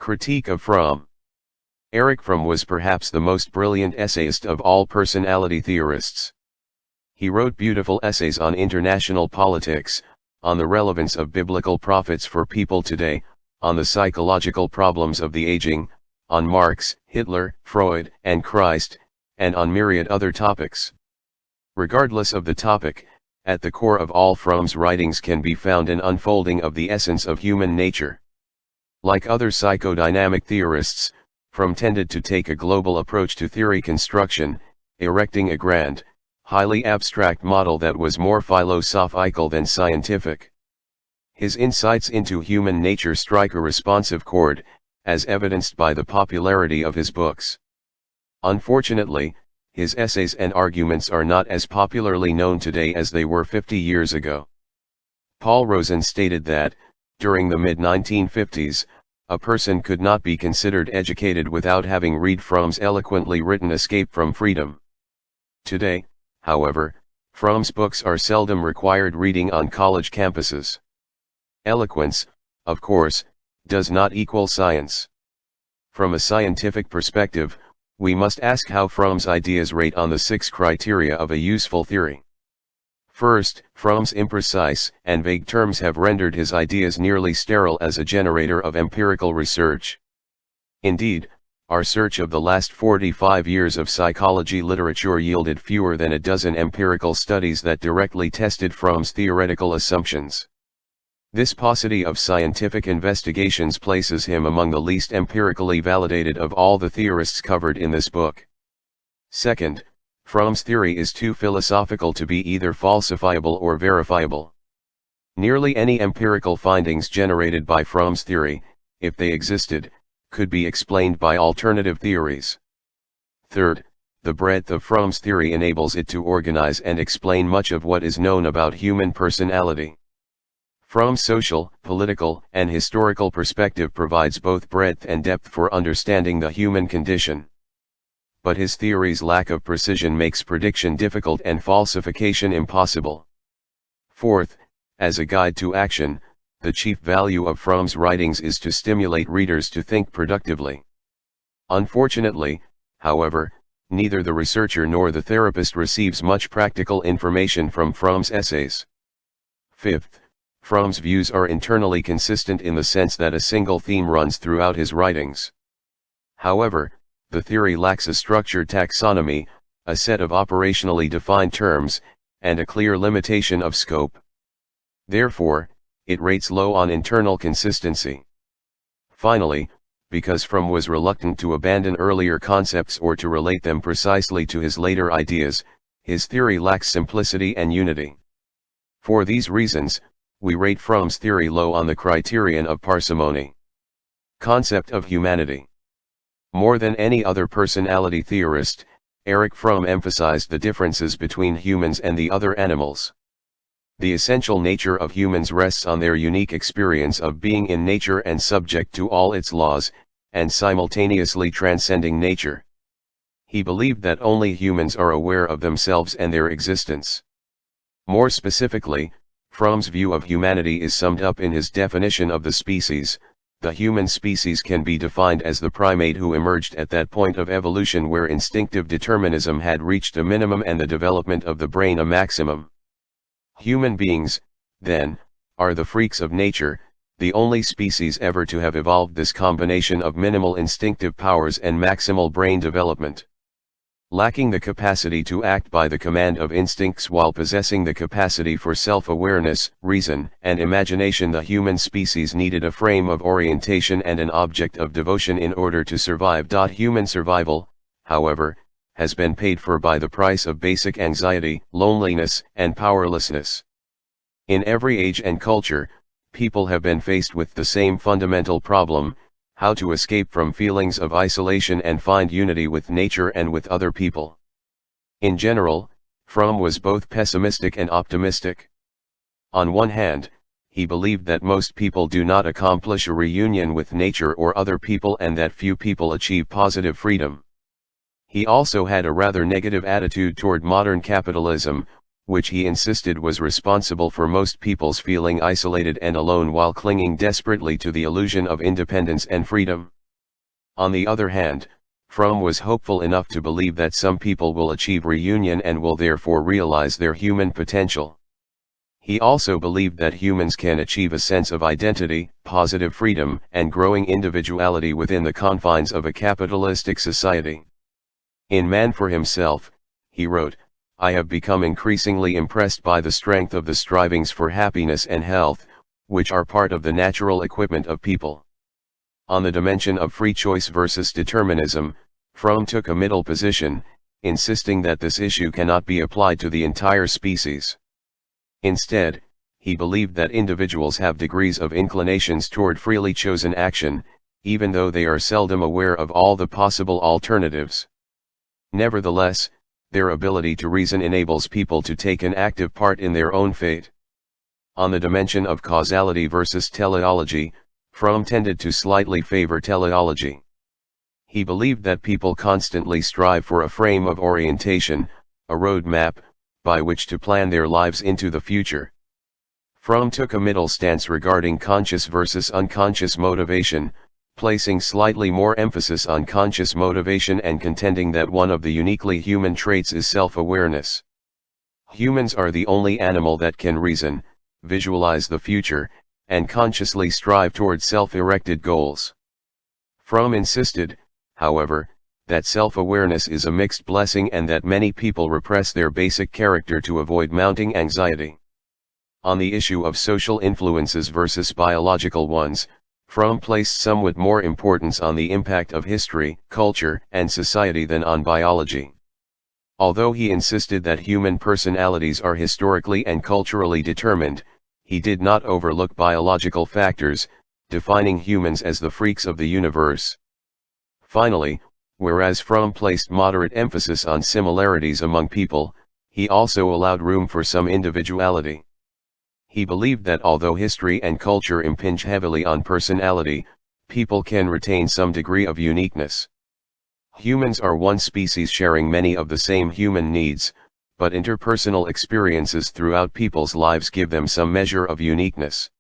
Critique of Fromm. Erich Fromm was perhaps the most brilliant essayist of all personality theorists. He wrote beautiful essays on international politics, on the relevance of biblical prophets for people today, on the psychological problems of the aging, on Marx, Hitler, Freud, and Christ, and on myriad other topics. Regardless of the topic, at the core of all Fromm's writings can be found an unfolding of the essence of human nature. Like other psychodynamic theorists, Fromm tended to take a global approach to theory construction, erecting a grand, highly abstract model that was more philosophical than scientific. His insights into human nature strike a responsive chord, as evidenced by the popularity of his books. Unfortunately, his essays and arguments are not as popularly known today as they were 50 years ago. Paul Rosen stated that, during the mid-1950s, a person could not be considered educated without having read Fromm's eloquently written Escape from Freedom. Today, however, Fromm's books are seldom required reading on college campuses. Eloquence, of course, does not equal science. From a scientific perspective, we must ask how Fromm's ideas rate on the 6 criteria of a useful theory. First, Fromm's imprecise and vague terms have rendered his ideas nearly sterile as a generator of empirical research. Indeed, our search of the last 45 years of psychology literature yielded fewer than a dozen empirical studies that directly tested Fromm's theoretical assumptions. This paucity of scientific investigations places him among the least empirically validated of all the theorists covered in this book. Second, Fromm's theory is too philosophical to be either falsifiable or verifiable. Nearly any empirical findings generated by Fromm's theory, if they existed, could be explained by alternative theories. Third, the breadth of Fromm's theory enables it to organize and explain much of what is known about human personality. Fromm's social, political, and historical perspective provides both breadth and depth for understanding the human condition. But his theory's lack of precision makes prediction difficult and falsification impossible. Fourth, as a guide to action, the chief value of Fromm's writings is to stimulate readers to think productively. Unfortunately, however, neither the researcher nor the therapist receives much practical information from Fromm's essays. Fifth, Fromm's views are internally consistent in the sense that a single theme runs throughout his writings. However, the theory lacks a structured taxonomy, a set of operationally defined terms, and a clear limitation of scope. Therefore, it rates low on internal consistency. Finally, because Fromm was reluctant to abandon earlier concepts or to relate them precisely to his later ideas, his theory lacks simplicity and unity. For these reasons, we rate Fromm's theory low on the criterion of parsimony. Concept of humanity. More than any other personality theorist, Erich Fromm emphasized the differences between humans and the other animals. The essential nature of humans rests on their unique experience of being in nature and subject to all its laws, and simultaneously transcending nature. He believed that only humans are aware of themselves and their existence. More specifically, Fromm's view of humanity is summed up in his definition of the species. The human species can be defined as the primate who emerged at that point of evolution where instinctive determinism had reached a minimum and the development of the brain a maximum. Human beings, then, are the freaks of nature, the only species ever to have evolved this combination of minimal instinctive powers and maximal brain development. Lacking the capacity to act by the command of instincts while possessing the capacity for self-awareness, reason, and imagination, the human species needed a frame of orientation and an object of devotion in order to survive. Human survival, however, has been paid for by the price of basic anxiety, loneliness, and powerlessness. In every age and culture, people have been faced with the same fundamental problem: how to escape from feelings of isolation and find unity with nature and with other people. In general, Fromm was both pessimistic and optimistic. On one hand, he believed that most people do not accomplish a reunion with nature or other people and that few people achieve positive freedom. He also had a rather negative attitude toward modern capitalism, which he insisted was responsible for most people's feeling isolated and alone while clinging desperately to the illusion of independence and freedom. On the other hand, Fromm was hopeful enough to believe that some people will achieve reunion and will therefore realize their human potential. He also believed that humans can achieve a sense of identity, positive freedom, and growing individuality within the confines of a capitalistic society. In Man for Himself, he wrote, "I have become increasingly impressed by the strength of the strivings for happiness and health, which are part of the natural equipment of people." On the dimension of free choice versus determinism, Fromm took a middle position, insisting that this issue cannot be applied to the entire species. Instead, he believed that individuals have degrees of inclinations toward freely chosen action, even though they are seldom aware of all the possible alternatives. Nevertheless, their ability to reason enables people to take an active part in their own fate. On the dimension of causality versus teleology, Fromm tended to slightly favor teleology. He believed that people constantly strive for a frame of orientation, a roadmap, by which to plan their lives into the future. Fromm took a middle stance regarding conscious versus unconscious motivation, placing slightly more emphasis on conscious motivation and contending that one of the uniquely human traits is self-awareness. Humans are the only animal that can reason, visualize the future, and consciously strive toward self-erected goals. Fromm insisted, however, that self-awareness is a mixed blessing and that many people repress their basic character to avoid mounting anxiety. On the issue of social influences versus biological ones, Fromm placed somewhat more importance on the impact of history, culture, and society than on biology. Although he insisted that human personalities are historically and culturally determined, he did not overlook biological factors, defining humans as the freaks of the universe. Finally, whereas Fromm placed moderate emphasis on similarities among people, he also allowed room for some individuality. He believed that although history and culture impinge heavily on personality, people can retain some degree of uniqueness. Humans are one species sharing many of the same human needs, but interpersonal experiences throughout people's lives give them some measure of uniqueness.